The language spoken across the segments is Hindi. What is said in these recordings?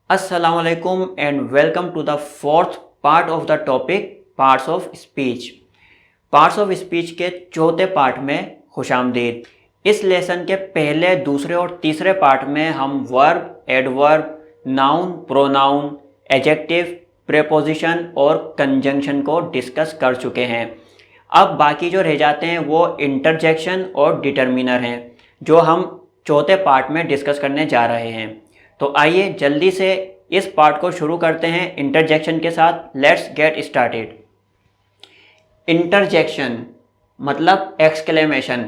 अस्सलाम वालेकुम and welcome to the fourth part of the topic parts of speech. Parts of speech के चौथे पार्ट में खुशामदीद। इस लेसन के पहले, दूसरे और तीसरे पार्ट में हम verb, adverb, noun, pronoun, adjective, preposition और कंजंक्शन को डिस्कस कर चुके हैं। अब बाकी जो रह जाते हैं वो इंटरजेक्शन और डिटर्मिनर हैं, जो हम चौथे पार्ट में डिस्कस करने जा रहे हैं। तो आइए जल्दी से इस पार्ट को शुरू करते हैं इंटरजेक्शन के साथ। Let's get started. इंटरजेक्शन मतलब एक्सक्लेमेशन।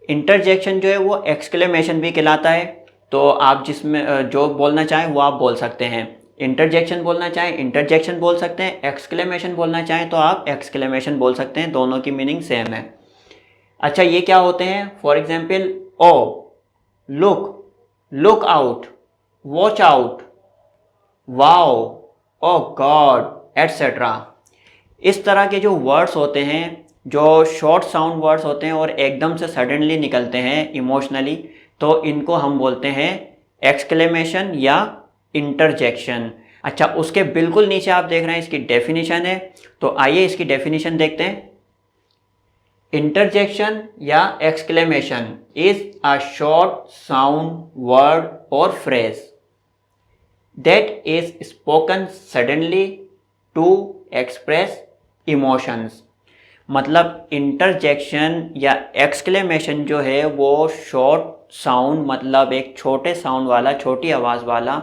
इंटरजेक्शन जो है वो एक्सक्लेमेशन भी कहलाता है। तो आप जिसमें जो बोलना चाहें वो आप बोल सकते हैं। इंटरजेक्शन बोलना चाहें इंटरजेक्शन बोल सकते हैं, एक्सक्लेमेशन बोलना चाहें तो आप एक्सक्लेमेशन बोल सकते हैं। दोनों की मीनिंग सेम है। अच्छा, ये क्या होते हैं? For example, oh, look, look out, watch out, wow, oh God, etcetera. इस तरह के जो वर्ड्स होते हैं, जो शॉर्ट साउंड वर्ड्स होते हैं और एकदम से सडनली निकलते हैं इमोशनली, तो इनको हम बोलते हैं एक्सक्लेमेशन या इंटरजेक्शन। अच्छा, उसके बिल्कुल नीचे आप देख रहे हैं इसकी डेफिनेशन है, तो आइए इसकी डेफिनेशन देखते हैं। इंटरजेक्शन या exclamation is a short sound word और phrase that is spoken suddenly to express emotions। मतलब इंटरजेक्शन या एक्सक्लेमेशन जो है वो शॉर्ट साउंड, मतलब एक छोटे साउंड वाला, छोटी आवाज़ वाला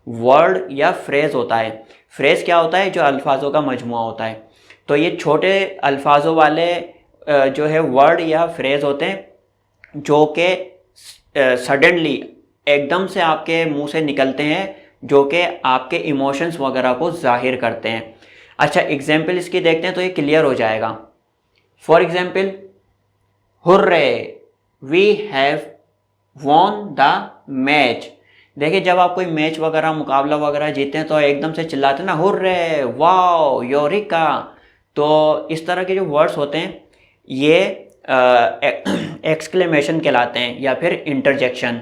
वर्ड या फ्रेज़ होता है। फ्रेज़ क्या होता है? जो अल्फाजों का मजमुआ होता है। तो ये छोटे अल्फाजों वाले जो है वर्ड या फ्रेज़ होते हैं जो कि सडनली एकदम से आपके मुंह से निकलते हैं, जो कि आपके इमोशंस वगैरह को जाहिर करते हैं। अच्छा, एग्जाम्पल इसकी देखते हैं तो ये क्लियर हो जाएगा। For example, hurray, we have won the match. देखिए, जब आप कोई मैच वगैरह, मुकाबला वगैरह जीते हैं तो एकदम से चिल्लाते हैं ना, हुर्रे, वाओ, योरिका। तो इस तरह के जो वर्ड्स होते हैं ये एक्सक्लेमेशन कहलाते हैं या फिर इंटरजेक्शन।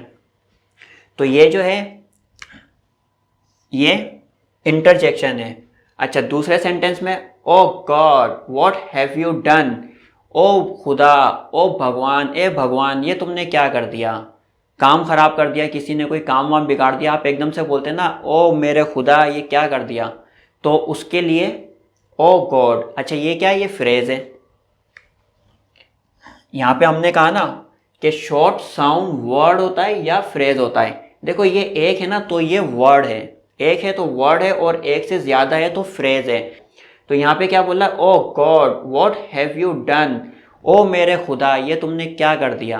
तो ये जो है ये इंटरजेक्शन है। अच्छा, दूसरे सेंटेंस में, O God what have you done. ओ खुदा, ओ भगवान, ए भगवान, ये तुमने क्या कर दिया? काम ख़राब कर दिया, किसी ने कोई काम वाम बिगाड़ दिया, आप एकदम से बोलते हैं ना, ओ मेरे खुदा, ये क्या कर दिया। तो उसके लिए ओ गॉड। अच्छा, ये क्या है? ये फ्रेज़ है। यहाँ पे हमने कहा ना कि शॉर्ट साउंड वर्ड होता है या फ्रेज़ होता है। देखो, ये एक है ना, तो ये वर्ड है। एक है तो वर्ड है और एक से ज़्यादा है तो फ्रेज़ है। तो यहाँ पे क्या बोला? O God what have you done. ओ मेरे खुदा, ये तुमने क्या कर दिया?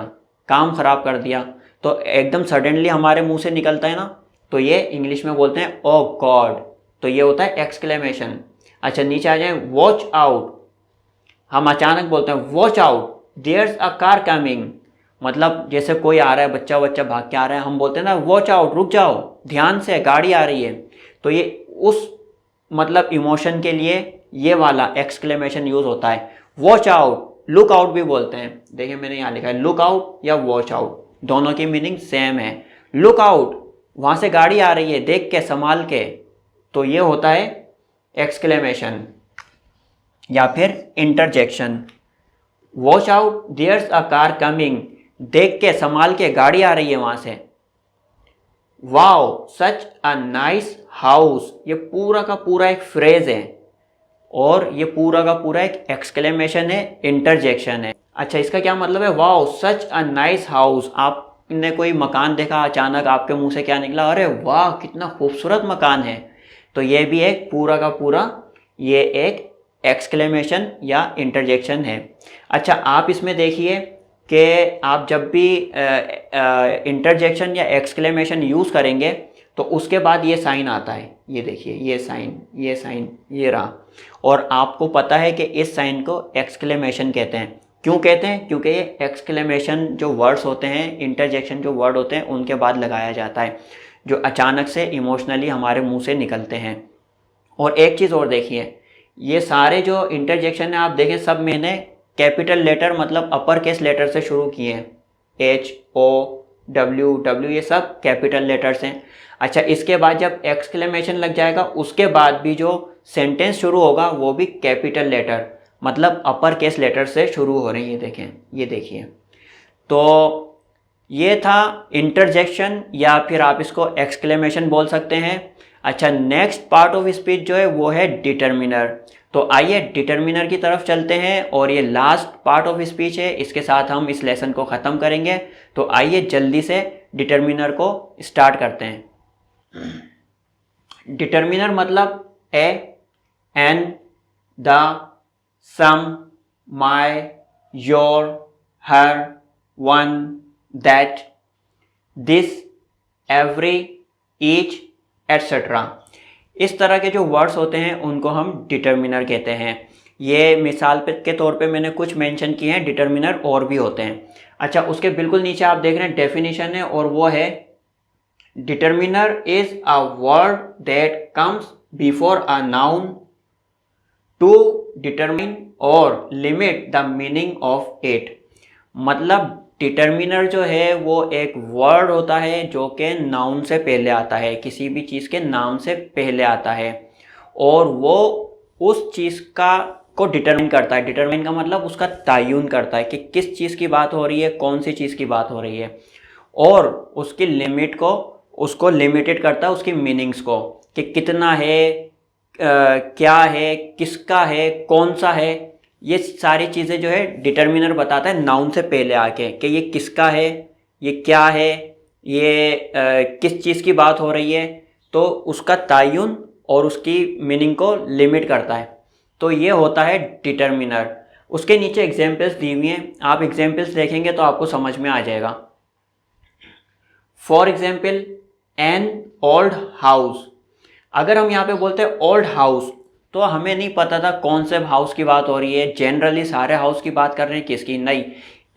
काम ख़राब कर दिया। तो एकदम सडनली हमारे मुंह से निकलता है ना, तो ये इंग्लिश में बोलते हैं ओ गॉड। तो ये होता है एक्सक्लेमेशन। अच्छा, नीचे आ जाए, वॉच आउट। हम अचानक बोलते हैं watch out, there's a car coming. मतलब जैसे कोई आ रहा है, बच्चा बच्चा भाग के आ रहा है, हम बोलते हैं ना, वॉच आउट, रुक जाओ, ध्यान से, गाड़ी आ रही है। तो ये उस मतलब इमोशन के लिए ये वाला एक्सक्लेमेशन यूज़ होता है। वॉच आउट, लुक आउट भी बोलते हैं। देखिए, मैंने यहाँ लिखा है लुक आउट या वॉच आउट, दोनों की मीनिंग सेम है। लुक आउट, वहाँ से गाड़ी आ रही है, देख के, संभाल के, तो ये होता है एक्सक्लेमेशन या फिर interjection. Watch out, there's a car coming, देख के, संभाल के, गाड़ी आ रही है वहाँ से। Wow such a nice house, ये पूरा का पूरा एक फ्रेज है और ये पूरा का पूरा एक एक्सक्लेमेशन है, इंटरजेक्शन है। अच्छा, इसका क्या मतलब है? Wow such a nice house, आपने कोई मकान देखा, अचानक आपके मुंह से क्या निकला? अरे वाह, कितना खूबसूरत मकान है। तो ये भी एक पूरा का पूरा ये एक एक्सक्लेमेशन या इंटरजेक्शन है। अच्छा, आप इसमें देखिए कि आप जब भी इंटरजेक्शन या एक्सक्लेमेशन यूज़ करेंगे तो उसके बाद ये साइन आता है। ये देखिए, ये साइन, ये साइन, ये रहा। और आपको पता है कि इस साइन को एक्सक्लेमेशन कहते हैं। क्यों कहते हैं? क्योंकि ये एक्सक्लेमेशन जो वर्ड्स होते हैं, इंटरजेक्शन जो वर्ड होते हैं, उनके बाद लगाया जाता है, जो अचानक से इमोशनली हमारे मुंह से निकलते हैं। और एक चीज़ और देखिए, ये सारे जो इंटरजेक्शन है आप देखें, सब मैंने कैपिटल लेटर मतलब अपर केस लेटर से शुरू किए हैं। एच, ओ, डब्ल्यू डब्ल्यू ये सब कैपिटल लेटर्स हैं। अच्छा, इसके बाद जब एक्सक्लेमेशन लग जाएगा उसके बाद भी जो सेंटेंस शुरू होगा वो भी कैपिटल लेटर मतलब अपर केस लेटर से शुरू हो रही है। देखें, ये देखिए। तो ये था इंटरजेक्शन या फिर आप इसको एक्सक्लेमेशन बोल सकते हैं। अच्छा, नेक्स्ट पार्ट ऑफ स्पीच जो है वो है डिटर्मिनर। तो आइए डिटर्मिनर की तरफ चलते हैं और ये लास्ट पार्ट ऑफ स्पीच है, इसके साथ हम इस लेसन को ख़त्म करेंगे। तो आइए जल्दी से डिटर्मिनर को स्टार्ट करते हैं। डिटर्मिनर मतलब a, an, the, some, my, your, her, one, that, this, every, each, etcetera. इस तरह के जो वर्ड्स होते हैं उनको हम डिटर्मिनर कहते हैं। ये मिसाल के तौर पे मैंने कुछ मेंशन किए हैं, डिटर्मिनर और भी होते हैं। अच्छा, उसके बिल्कुल नीचे आप देख रहे हैं डेफिनेशन है और वो है determiner is a word that comes before a noun to determine और limit the meaning of it. मतलब डिटर्मिनर जो है वो एक वर्ड होता है जो कि नाउन से पहले आता है, किसी भी चीज़ के नाम से पहले आता है और वो उस चीज़ को डिटरमाइन करता है। डिटरमाइन का मतलब उसका तयन करता है कि किस चीज़ की बात हो रही है, कौन सी चीज़ की बात हो रही है, और उसकी लिमिट को उसको लिमिटेड करता है, उसकी मीनिंग्स को कि कितना है, क्या है, किसका है, कौन सा है। ये सारी चीज़ें जो है डिटर्मिनर बताता है नाउन से पहले आके कि ये किसका है, ये क्या है, ये किस चीज़ की बात हो रही है, तो उसका तयन और उसकी मीनिंग को लिमिट करता है। तो ये होता है डिटर्मिनर। उसके नीचे एग्जाम्पल्स दी हुई हैं, आप एग्जाम्पल्स देखेंगे तो आपको समझ में आ जाएगा। For example, an old house. अगर हम यहाँ पे बोलते हैं ओल्ड हाउस तो हमें नहीं पता था कौन से हाउस की बात हो रही है, जनरली सारे हाउस की बात कर रहे हैं, किसकी नहीं।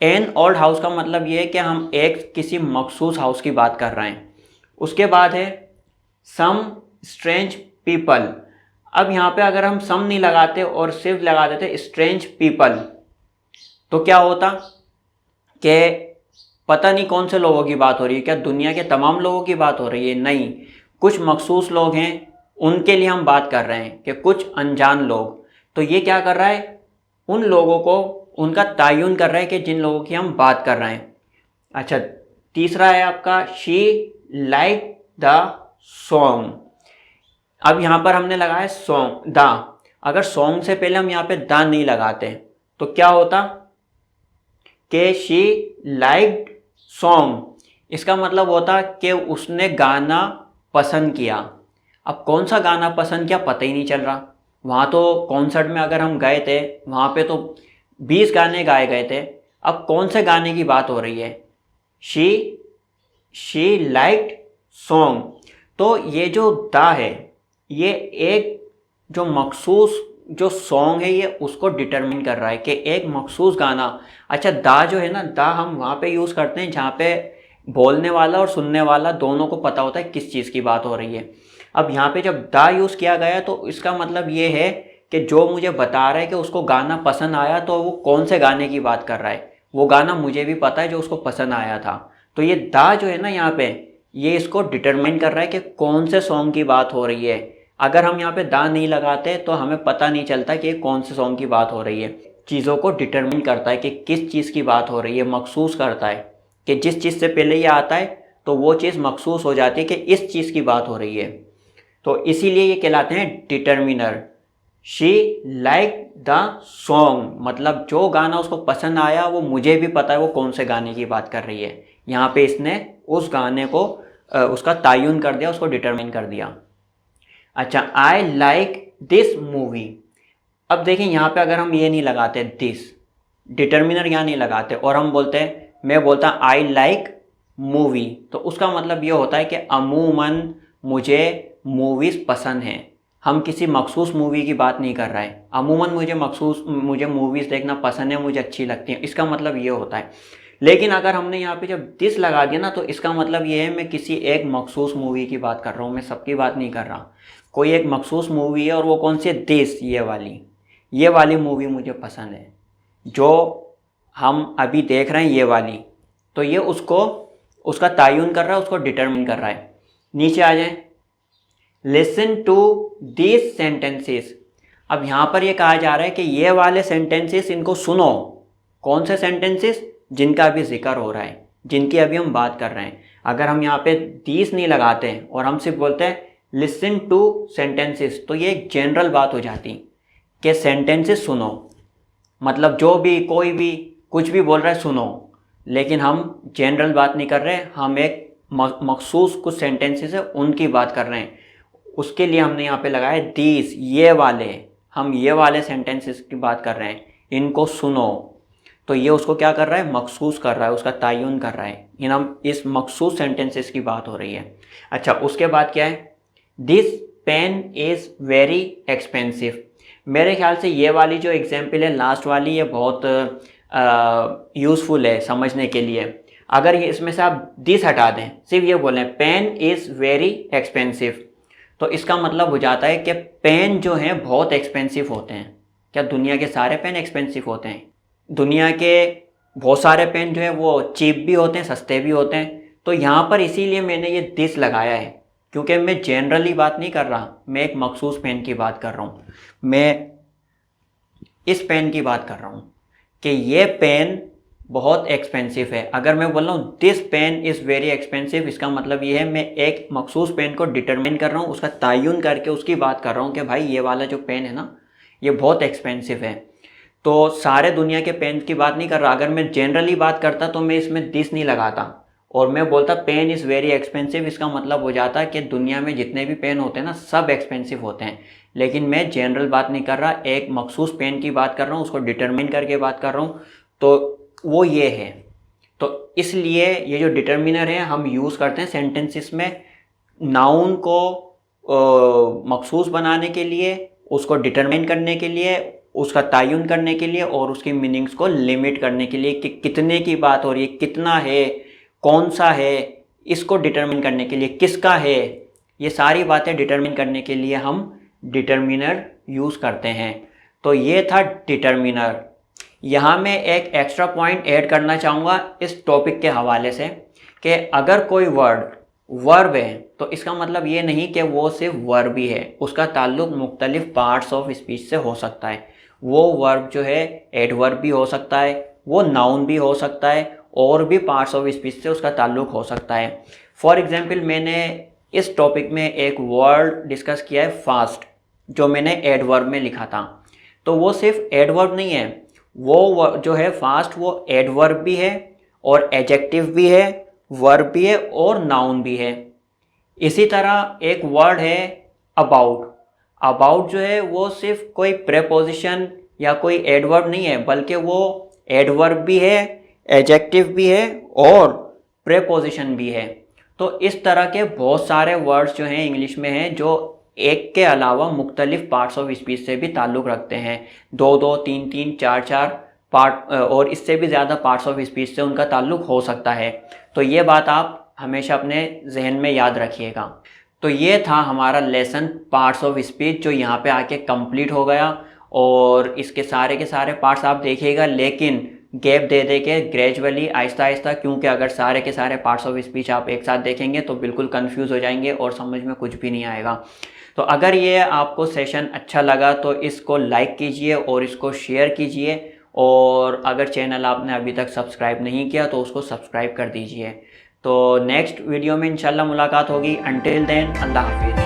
एन ओल्ड हाउस का मतलब ये है कि हम एक किसी मखसूस हाउस की बात कर रहे हैं। उसके बाद है सम स्ट्रेंज पीपल। अब यहाँ पे अगर हम सम नहीं लगाते और सिर्फ लगा देते स्ट्रेंज पीपल तो क्या होता कि पता नहीं कौन से लोगों की बात हो रही है, क्या दुनिया के तमाम लोगों की बात हो रही है? नहीं, कुछ मखसूस लोग हैं उनके लिए हम बात कर रहे हैं कि कुछ अनजान लोग। तो ये क्या कर रहा है, उन लोगों को उनका तयन कर रहा है कि जिन लोगों की हम बात कर रहे हैं। अच्छा, तीसरा है आपका शी लाइक द सॉन्ग। अब यहाँ पर हमने लगाया सॉन्ग द। अगर सॉन्ग से पहले हम यहाँ पे द नहीं लगाते तो क्या होता कि शी लाइक्ड सॉन्ग, इसका मतलब होता कि उसने गाना पसंद किया। अब कौन सा गाना पसंद किया पता ही नहीं चल रहा। वहाँ तो कॉन्सर्ट में अगर हम गए थे वहाँ पे तो 20 गाने गाए गए थे, अब कौन से गाने की बात हो रही है? She liked song. तो ये जो द है ये एक जो मखसूस जो सॉन्ग है ये उसको डिटरमिन कर रहा है कि एक मखसूस गाना। अच्छा, दा जो है ना, दा हम वहाँ पे यूज़ करते हैं जहाँ पे बोलने वाला और सुनने वाला दोनों को पता होता है किस चीज़ की बात हो रही है। अब यहाँ पे जब दा यूज़ किया गया तो इसका मतलब ये है कि जो मुझे बता रहा है कि उसको गाना पसंद आया तो वो कौन से गाने की बात कर रहा है, वो गाना मुझे भी पता है जो उसको पसंद आया था। तो ये दा जो है ना यहाँ पे ये इसको डिटरमाइन कर रहा है कि कौन से सॉन्ग की बात हो रही है। अगर हम यहाँ पे दा नहीं लगाते तो हमें पता नहीं चलता कि कौन से सॉन्ग की बात हो रही है। चीज़ों को डिटरमाइन करता है कि किस चीज़ की बात हो रही है, मखसूस करता है कि जिस चीज़ से पहले ये आता है तो वो चीज़ मखसूस हो जाती है कि इस चीज़ की बात हो रही है। तो इसीलिए ये कहलाते हैं determiner. She like the song मतलब जो गाना उसको पसंद आया वो मुझे भी पता है वो कौन से गाने की बात कर रही है। यहाँ पे इसने उस गाने को उसका तयन कर दिया, उसको डिटरमाइन कर दिया। अच्छा, आई लाइक दिस मूवी। अब देखें यहाँ पे अगर हम ये नहीं लगाते दिस, डिटर्मिनर यहाँ नहीं लगाते और हम बोलते हैं, मैं बोलता आई लाइक मूवी, तो उसका मतलब ये होता है कि अमूमन मुझे मूवीज़ पसंद हैं। हम किसी मखसूस मूवी की बात नहीं कर रहे हैं। अमूमन मुझे मूवीज़ देखना पसंद है, मुझे अच्छी लगती हैं, इसका मतलब ये होता है। लेकिन अगर हमने यहाँ पे जब दिस लगा दिया ना तो इसका मतलब ये है मैं किसी एक मखसूस मूवी की बात कर रहा हूँ, मैं सबकी बात नहीं कर रहा। कोई एक मखसूस मूवी है और वो कौन सी है? दिस, ये वाली मूवी मुझे पसंद है, जो हम अभी देख रहे हैं ये वाली। तो ये उसको उसका तयन कर रहा है, उसको डिटरमिन कर रहा है। नीचे आ जाए, लिसन टू दिस सेंटेंसेस। अब यहाँ पर ये कहा जा रहा है कि ये वाले सेंटेंसेस इनको सुनो। कौन से सेंटेंसेस? जिनका अभी जिक्र हो रहा है, जिनकी अभी हम बात कर रहे हैं। अगर हम यहाँ पे दिस नहीं लगाते हैं और हम सिर्फ बोलते हैं लिसन टू सेंटेंसेस, तो ये एक जनरल बात हो जाती कि सेंटेंसेस सुनो, मतलब जो भी कोई भी कुछ भी बोल रहा है सुनो। लेकिन हम जनरल बात नहीं कर रहे, हम एक मखसूस कुछ सेंटेंसेस है उनकी बात कर रहे हैं। उसके लिए हमने यहाँ पे लगाया दीस, ये वाले, हम ये वाले सेंटेंसेस की बात कर रहे हैं, इनको सुनो। तो ये उसको क्या कर रहा है? मखसूस कर रहा है, उसका तयन कर रहा है। हम इस मखसूस सेंटेंसेस की बात हो रही है। अच्छा, उसके बाद क्या है? This pen is very expensive. मेरे ख्याल से ये वाली जो एग्जाम्पल है लास्ट वाली, ये बहुत यूज़फुल है समझने के लिए। अगर ये इसमें से आप दिस हटा दें, सिर्फ ये बोलें पेन इज़ वेरी एक्सपेंसिव, तो इसका मतलब हो जाता है कि पेन जो हैं बहुत एक्सपेंसिव होते हैं। क्या दुनिया के सारे पेन एक्सपेंसिव होते हैं? दुनिया के बहुत सारे पेन जो है वो चीप भी होते हैं, सस्ते भी होते हैं। तो यहाँ पर इसीलिए मैंने ये दिस लगाया है, क्योंकि मैं जनरली बात नहीं कर रहा, मैं एक मखसूस पेन की बात कर रहा हूँ। मैं इस पेन की बात कर रहा हूँ कि ये पेन बहुत एक्सपेंसिव है। अगर मैं बोल रहा हूँ this pen is very expensive, इसका मतलब ये है मैं एक मखसूस पेन को डिटरमिन कर रहा हूँ, उसका तयन करके उसकी बात कर रहा हूँ कि भाई ये वाला जो पेन है ना, ये बहुत एक्सपेंसिव है। तो सारे दुनिया के पेन की बात नहीं कर रहा। अगर मैं जनरली बात करता तो मैं इसमें दिस नहीं लगाता और मैं बोलता पेन इज़ वेरी एक्सपेंसिव, इसका मतलब हो जाता कि दुनिया में जितने भी पेन होते हैं ना, सब एक्सपेंसिव होते हैं। लेकिन मैं जनरल बात नहीं कर रहा, एक मखसूस पेन की बात कर रहा हूँ, उसको डिटरमिन करके बात कर रहा हूँ, तो वो ये है। तो इसलिए ये जो डिटर्मिनर है हम यूज़ करते हैं सेंटेंसेस में, नाउन को मखसूस बनाने के लिए, उसको डिटरमिन करने के लिए, उसका तयन करने के लिए और उसकी मीनिंग्स को लिमिट करने के लिए कि कितने की बात हो रही है, कितना है, कौन सा है, इसको डिटरमिन करने के लिए, किसका है, ये सारी बातें डिटरमिन करने के लिए हम डिटर्मिनर यूज़ करते हैं। तो ये था डिटर्मिनर। यहाँ मैं एक एक्स्ट्रा पॉइंट ऐड करना चाहूँगा इस टॉपिक के हवाले से कि अगर कोई वर्ब है तो इसका मतलब ये नहीं कि वो सिर्फ वर्ब ही है, उसका ताल्लुक मुख्तलिफ पार्ट्स ऑफ स्पीच से हो सकता है। वो वर्ब जो है एडवर्ब भी हो सकता है, वो नाउन भी हो सकता है, और भी पार्ट्स ऑफ स्पीच से उसका ताल्लुक हो सकता है। फॉर एग्जांपल मैंने इस टॉपिक में एक वर्ड डिस्कस किया है फास्ट, जो मैंने एडवर्ब में लिखा था। तो वो सिर्फ एडवर्ब नहीं है, वो जो है फास्ट वो एडवर्ब भी है और एडजेक्टिव भी है, वर्ब भी है और नाउन भी है। इसी तरह एक वर्ड है अबाउट। अबाउट जो है वो सिर्फ कोई प्रेपोजिशन या कोई एडवर्ब नहीं है, बल्कि वो एडवर्ब भी है, एडजेक्टिव भी है और प्रेपोजिशन भी है। तो इस तरह के बहुत सारे वर्ड्स जो हैं इंग्लिश में हैं जो एक के अलावा मुख्तलिफ पार्ट्स ऑफ स्पीच से भी ताल्लुक़ रखते हैं। दो दो, तीन तीन, चार चार पार्ट और इससे भी ज़्यादा पार्ट्स ऑफ स्पीच से उनका ताल्लुक़ हो सकता है। तो ये बात आप हमेशा अपने जहन में याद रखिएगा। तो ये था हमारा लेसन पार्ट्स ऑफ स्पीच, जो यहाँ पे आके कंप्लीट हो गया। और इसके सारे के सारे पार्ट्स आप देखिएगा, लेकिन गैप दे दे के ग्रेजुअली, आहिस्ता आहिस्ता, क्योंकि अगर सारे के सारे पार्ट्स ऑफ स्पीच आप एक साथ देखेंगे तो बिल्कुल कंफ्यूज हो जाएंगे और समझ में कुछ भी नहीं आएगा। तो अगर ये आपको सेशन अच्छा लगा तो इसको लाइक कीजिए और इसको शेयर कीजिए, और अगर चैनल आपने अभी तक सब्सक्राइब नहीं किया तो उसको सब्सक्राइब कर दीजिए। तो नेक्स्ट वीडियो में इंशाल्लाह मुलाकात होगी। अंटिल देन, अल्लाह हाफिज़।